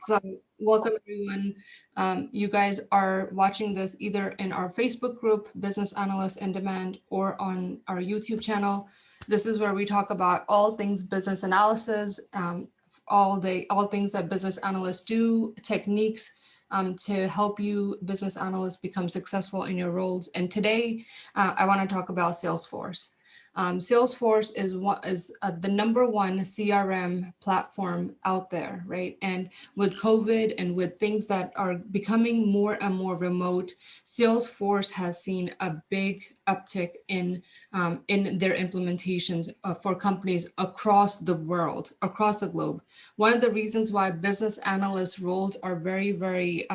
So welcome everyone. You guys are watching this either in our Facebook group, Business Analyst in Demand, or on our YouTube channel. This is where we talk about all things business analysis, all things that business analysts do, techniques to help you business analysts become successful in your roles. And today I want to talk about Salesforce. Salesforce is the number one CRM platform out there, right? And with COVID and with things that are becoming more and more remote, Salesforce has seen a big uptick in their implementations for companies across the world, across the globe. One of the reasons why business analyst roles are very, very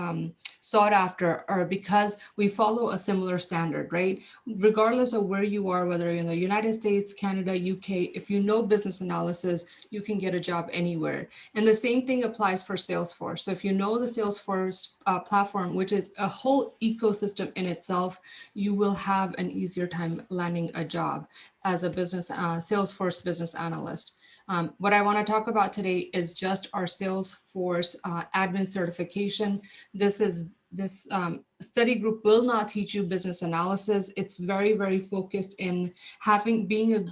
sought after are because we follow a similar standard, right? Regardless of where you are, whether you're in the United States, Canada, UK, if you know business analysis, you can get a job anywhere. And the same thing applies for Salesforce. So if you know the Salesforce platform, which is a whole ecosystem in itself, you will have an easier time landing a job as a Salesforce business analyst. What I want to talk about today is just our Salesforce Admin Certification. This study group will not teach you business analysis. It's very, very focused in being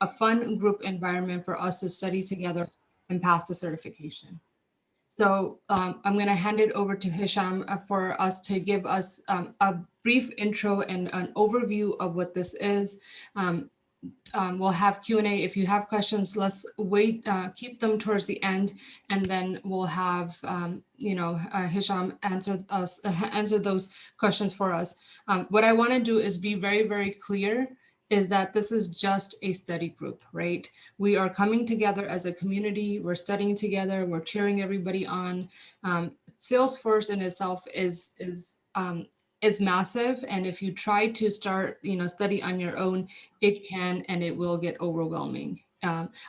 a fun group environment for us to study together and pass the certification. So I'm going to hand it over to Hisham for us to give us a brief intro and an overview of what this is. We'll have Q&A. If you have questions, let's wait, keep them towards the end, and then we'll have, Hisham answer those questions for us. What I want to do is be very, very clear is that this is just a study group, right? We are coming together as a community. We're studying together. We're cheering everybody on. Salesforce in itself is massive. And if you try to start, study on your own, it can, and it will get overwhelming.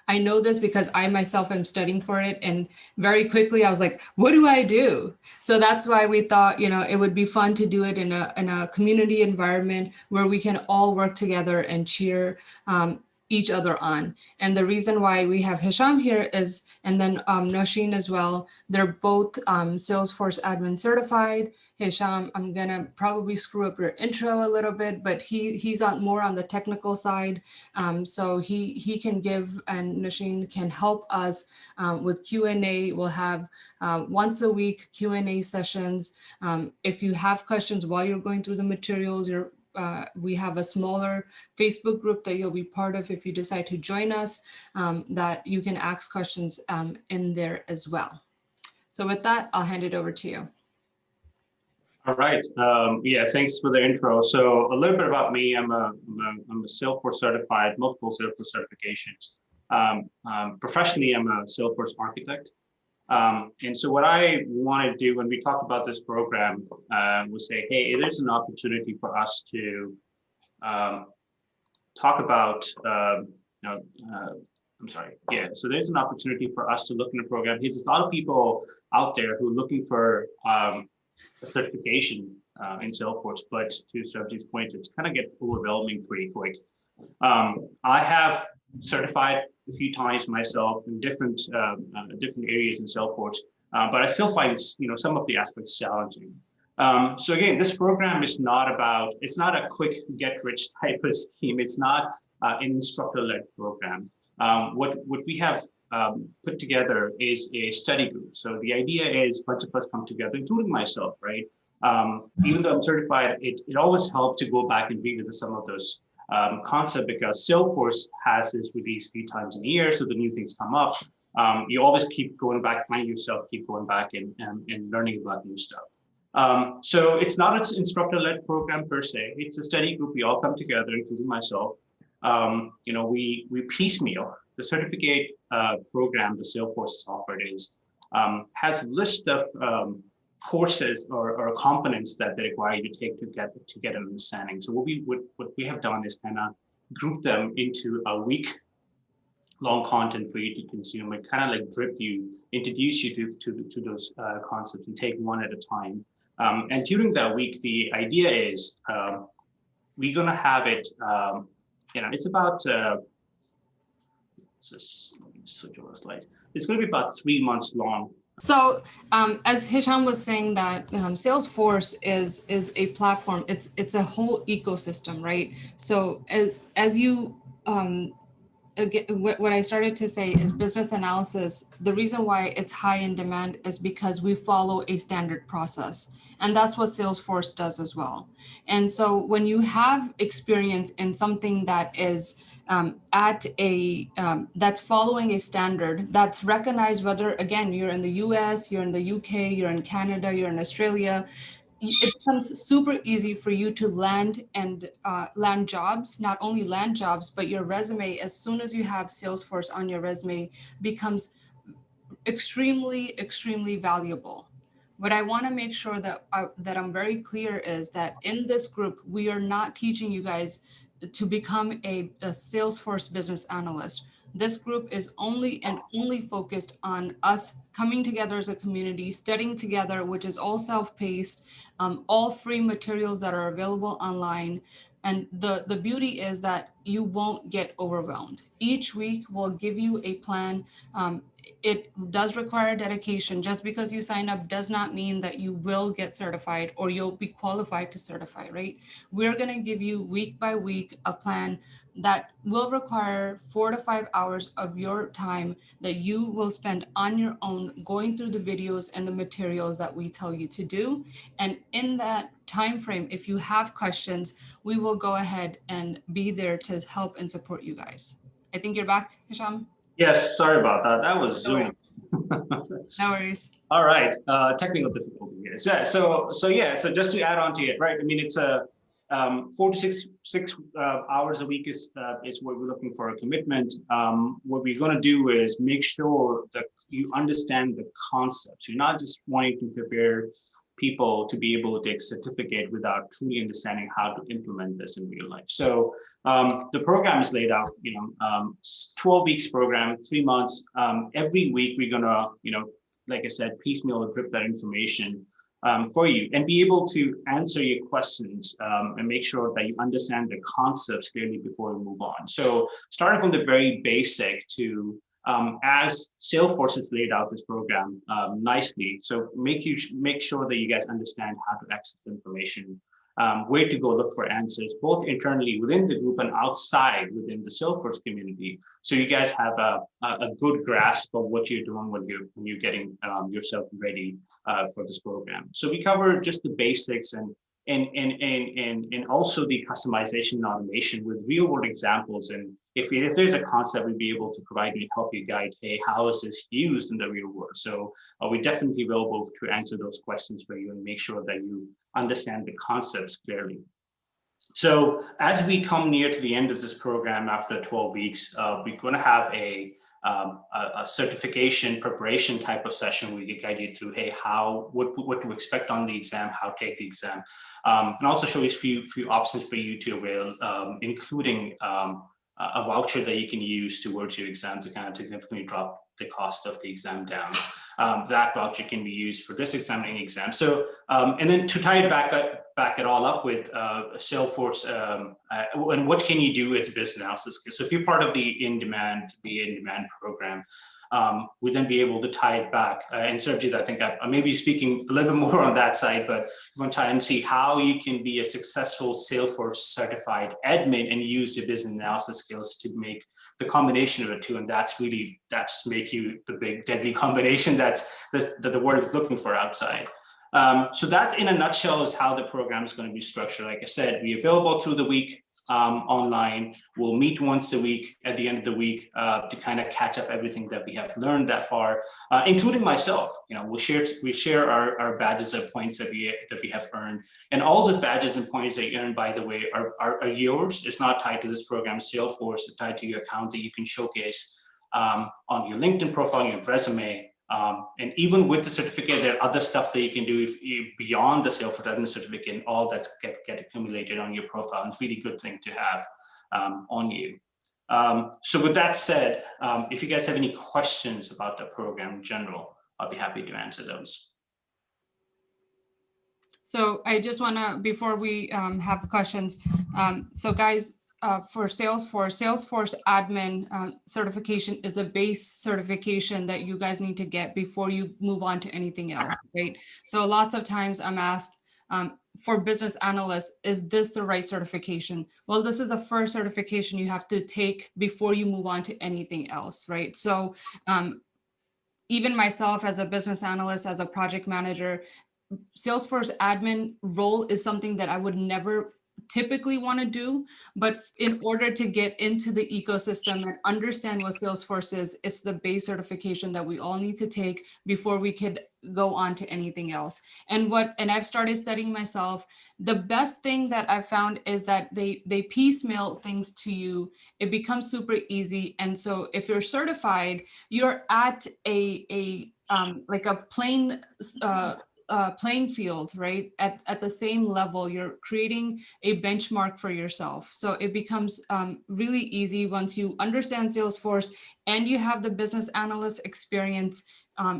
I know this because I myself am studying for it. And very quickly I was like, what do I do? So that's why we thought, it would be fun to do it in a community environment where we can all work together and cheer each other on. And the reason why we have Hisham here is, and then Nosheen as well, they're both Salesforce Admin Certified. Hisham, I'm gonna probably screw up your intro a little bit, but he's more on the technical side. So he can give, and Nosheen can help us with Q&A. We'll have once a week Q&A sessions. If you have questions while you're going through the materials, we have a smaller Facebook group that you'll be part of if you decide to join us, that you can ask questions in there as well. So with that, I'll hand it over to you. All right. Yeah, thanks for the intro. So a little bit about me. I'm a Salesforce certified, multiple Salesforce certifications. Professionally, I'm a Salesforce architect. And so what I want to do when we talk about this program was say, hey, it is an opportunity for us to talk about, so there's an opportunity for us to look in the program. There's a lot of people out there who are looking for a certification in Salesforce, but to Sarabjit's point, it's kind of get overwhelming pretty quick. I have certified a few times myself in different areas in Salesforce, but I still find some of the aspects challenging. So again, this program is it's not a quick get rich type of scheme. It's not an instructor-led program. What we have put together is a study group. So the idea is a bunch of us come together, including myself, right? Even though I'm certified, it always helped to go back and revisit some of those concept, because Salesforce has this release a few times in a year, so the new things come up. You always keep going back, find yourself, keep going back and learning about new stuff. So it's not an instructor-led program per se. It's a study group. We all come together, including myself. We piecemeal. The certificate program the Salesforce offered has a list of courses or components that they require you to take to get an understanding. So what we have done is kind of group them into a week-long content for you to consume, and kind of like introduce you to those concepts and take one at a time. And during that week, the idea is we're going to have it. It's about. Switch over a slide. It's going to be about 3 months long So as Hisham was saying that Salesforce is a platform, it's a whole ecosystem, right? So as you again, what I started to say is business analysis. The reason why it's high in demand is because we follow a standard process. And that's what Salesforce does as well. And so when you have experience in something that is that's following a standard that's recognized, whether again you're in the US, you're in the UK, you're in Canada, you're in Australia, it becomes super easy for you to land and land jobs, not only land jobs, but your resume, as soon as you have Salesforce on your resume, becomes extremely valuable. What I want to make sure that I'm very clear is that in this group, we are not teaching you guys to become a Salesforce business analyst. This group is only focused on us coming together as a community, studying together, which is all self-paced, all free materials that are available online. And the beauty is that you won't get overwhelmed. Each week will give you a plan. It does require dedication. Just because you sign up does not mean that you will get certified or you'll be qualified to certify, right? We're going to give you week by week a plan that will require 4 to 5 hours of your time that you will spend on your own going through the videos and the materials that we tell you to do. And in that time frame, if you have questions, we will go ahead and be there to help and support you guys. I think you're back, Hisham. Yes, sorry about that. That was No Zoom. worries. No worries. All right, technical difficulty here. So just to add on to it, right? I mean, it's a 4 to 6 hours a week is what we're looking for a commitment. What we're going to do is make sure that you understand the concepts. You're not just wanting to prepare people to be able to take certificate without truly understanding how to implement this in real life. So the program is laid out, 12 weeks program, 3 months. Every week we're gonna, like I said, piecemeal drip that information for you and be able to answer your questions and make sure that you understand the concepts clearly before we move on. So starting from the very basic to as Salesforce has laid out this program nicely. So make sure that you guys understand how to access information, where to go look for answers, both internally within the group and outside within the Salesforce community. So you guys have a good grasp of what you're doing when you're getting yourself ready for this program. So we cover just the basics and also the customization and automation with real world examples. And if there's a concept, we'd be able to provide you, help you guide, hey, how is this used in the real world? So we're definitely available to answer those questions for you and make sure that you understand the concepts clearly. So as we come near to the end of this program after 12 weeks, we're going to have a certification preparation type of session. We can guide you through, hey, what to expect on the exam, how to take the exam, and also show you a few options for you to avail, including a voucher that you can use towards your exam to kind of significantly drop the cost of the exam down. That voucher can be used for this exam and any exam. So, and then to tie it back it all up with Salesforce, and what can you do as a business analysis? So if you're part of the in-demand program, we then be able to tie it back. And Sarabjit, I think I may be speaking a little bit more on that side, but you want to try and see how you can be a successful Salesforce certified admin and use your business analysis skills to make the combination of the two. And that's make you the big deadly combination that the world is looking for outside. So that in a nutshell is how the program is going to be structured. Like I said, we're available through the week online. We'll meet once a week at the end of the week to kind of catch up everything that we have learned that far, including myself. We share our badges and points that we have earned, and all the badges and points that you earn, by the way, are yours. It's not tied to this program, Salesforce. It's tied to your account that you can showcase on your LinkedIn profile, your resume. And even with the certificate, there are other stuff that you can do beyond the Salesforce Admin Certificate, and all that's get accumulated on your profile. It's a really good thing to have on you. So with that said, if you guys have any questions about the program in general, I'll be happy to answer those. So I just want to, before we have questions, so guys, for Salesforce Admin certification is the base certification that you guys need to get before you move on to anything else, right? So lots of times I'm asked, for business analysts, is this the right certification? Well, this is the first certification you have to take before you move on to anything else, right? So even myself as a business analyst, as a project manager, Salesforce admin role is something that I would never typically want to do, but in order to get into the ecosystem and understand what Salesforce is, it's the base certification that we all need to take before we could go on to anything else. And I've started studying myself. The best thing that I've found is that they piecemeal things to you. It becomes super easy. And so if you're certified, you're at a like a plain playing field, right? At the same level, you're creating a benchmark for yourself. So it becomes really easy once you understand Salesforce and you have the business analyst experience.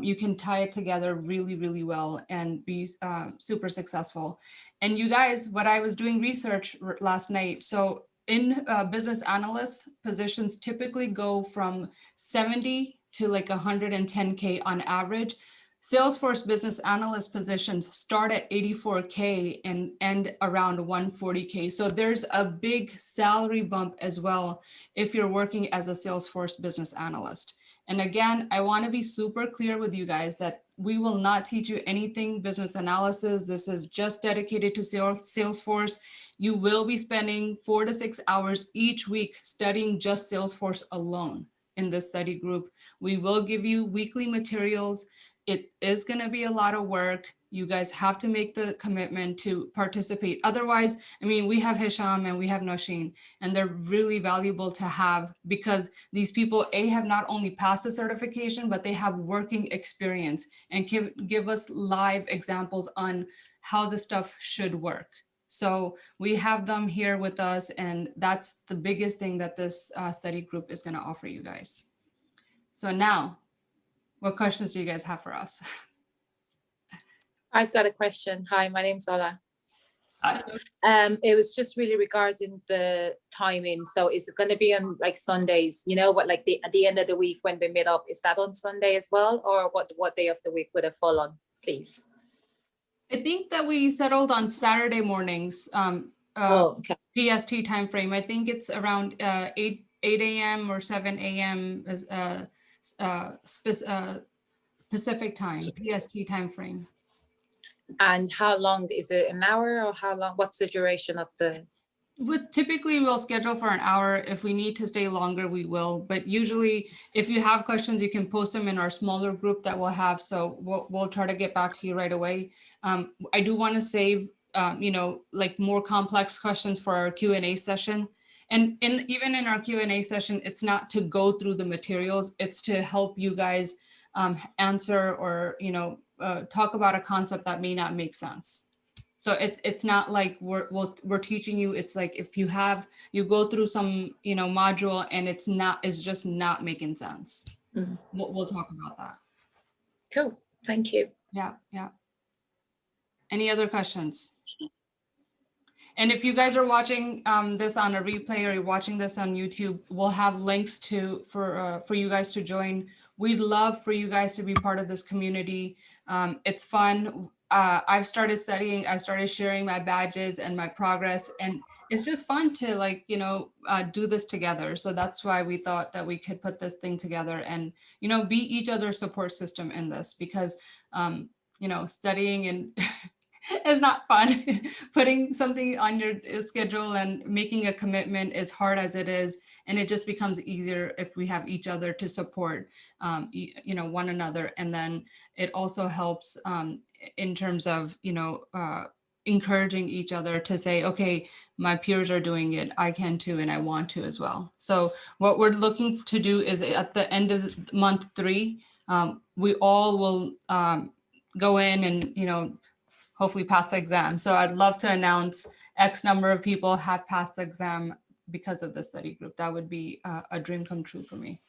You can tie it together really, really well and be super successful. And you guys, what I was doing research last night, so in business analyst positions typically go from 70 to like 110K on average. Salesforce business analyst positions start at 84K and end around 140K. So there's a big salary bump as well if you're working as a Salesforce business analyst. And again, I want to be super clear with you guys that we will not teach you anything business analysis. This is just dedicated to Salesforce. You will be spending 4 to 6 hours each week studying just Salesforce alone in this study group. We will give you weekly materials. It is going to be a lot of work. You guys have to make the commitment to participate. Otherwise, I mean, we have Hisham and we have Nosheen, and they're really valuable to have because these people, have not only passed the certification, but they have working experience and give us live examples on how the stuff should work. So we have them here with us, and that's the biggest thing that this study group is going to offer you guys. So now, what questions do you guys have for us? I've got a question. Hi, my name's Ola. Hi. It was just really regarding the timing. So is it going to be on like Sundays, you know, what, like at the end of the week when we meet up, is that on Sunday as well? Or what day of the week would it fall on, please? I think that we settled on Saturday mornings, Okay. PST timeframe. I think it's around 8 a.m. or 7 a.m. Pacific time, PST timeframe. And how long is it? An hour, or how long? What's the duration of the? Typically, we'll schedule for an hour. If we need to stay longer, we will. But usually, if you have questions, you can post them in our smaller group that we'll have. So we'll try to get back to you right away. I do want to save, like more complex questions for our Q&A session. And even in our Q&A session, it's not to go through the materials. It's to help you guys answer or, talk about a concept that may not make sense. So it's not like we're teaching you. It's like if you go through some module and it's just not making sense. Mm. We'll talk about that. Cool. Thank you. Yeah. Any other questions? And if you guys are watching this on a replay or you're watching this on YouTube, we'll have links for you guys to join. We'd love for you guys to be part of this community. It's fun. I've started studying. I've started sharing my badges and my progress, and it's just fun to do this together. So that's why we thought that we could put this thing together and be each other's support system in this, because studying and is not fun. Putting something on your schedule and making a commitment, as hard as it is, and it just becomes easier if we have each other to support one another. And then it also helps in terms of encouraging each other to say, okay, my peers are doing it, I can too, and I want to as well. So what we're looking to do is at the end of month 3, we all will go in and hopefully pass the exam. So I'd love to announce X number of people have passed the exam because of the study group. That would be a dream come true for me.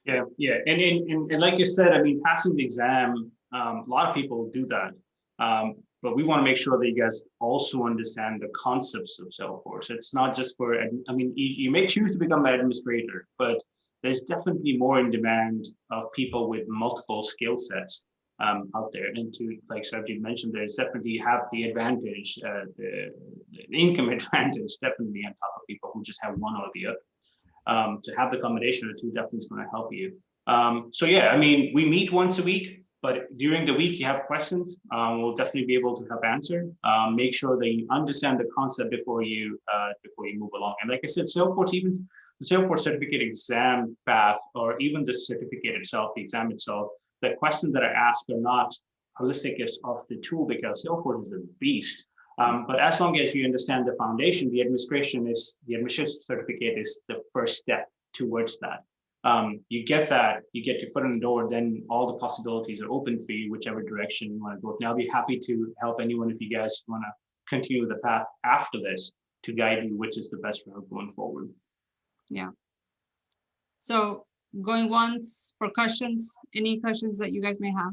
Yeah. And like you said, I mean, passing the exam, a lot of people do that. But we want to make sure that you guys also understand the concepts of Salesforce. It's not just for, I mean, you may choose to become an administrator, but there's definitely more in demand of people with multiple skill sets out there. And to, like Sarabjit mentioned, there's definitely have the advantage, the income advantage, definitely on top of people who just have one or the other. To have the combination of the two definitely is going to help you. So yeah, I mean, we meet once a week, but during the week you have questions, we'll definitely be able to help answer. Make sure that you understand the concept before you move along. And like I said, Salesforce, even the Salesforce certificate exam path, or even the certificate itself, the exam itself, the questions that are asked are not holistic of the tool, because Salesforce is a beast. But as long as you understand the foundation, the administration certificate is the first step towards that. You get that, you get your foot in the door, then all the possibilities are open for you, whichever direction you want to go. And I'll be happy to help anyone if you guys want to continue the path after this to guide you, which is the best route going forward. Yeah. So going once for questions, any questions that you guys may have?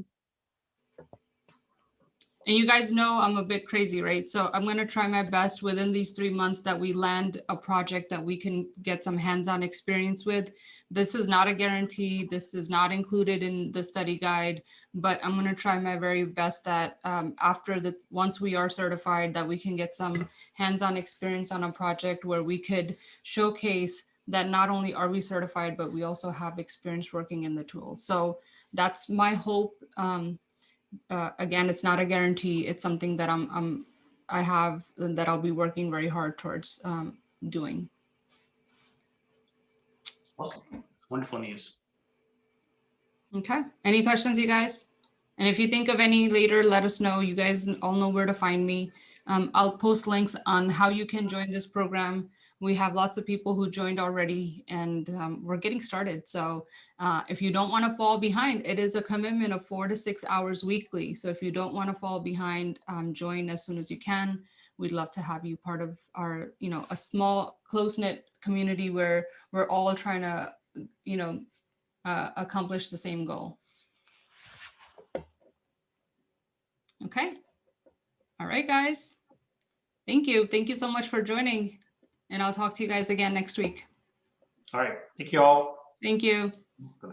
And you guys know I'm a bit crazy, right? So I'm going to try my best within these 3 months that we land a project that we can get some hands-on experience with. This is not a guarantee. This is not included in the study guide, but I'm going to try my very best that once we are certified, that we can get some hands-on experience on a project where we could showcase that not only are we certified, but we also have experience working in the tool. So that's my hope. Again, it's not a guarantee. It's something that I have and that I'll be working very hard towards doing. Awesome. It's wonderful news. Okay. Any questions, you guys? And if you think of any later, let us know. You guys all know where to find me. I'll post links on how you can join this program. We have lots of people who joined already, and we're getting started. So if you don't want to fall behind, it is a commitment of 4 to 6 hours weekly. So if you don't want to fall behind, join as soon as you can. We'd love to have you part of our, a small, close-knit community where we're all trying to, accomplish the same goal. Okay. All right, guys. Thank you. Thank you so much for joining. And I'll talk to you guys again next week. All right. Thank you all. Thank you. Bye.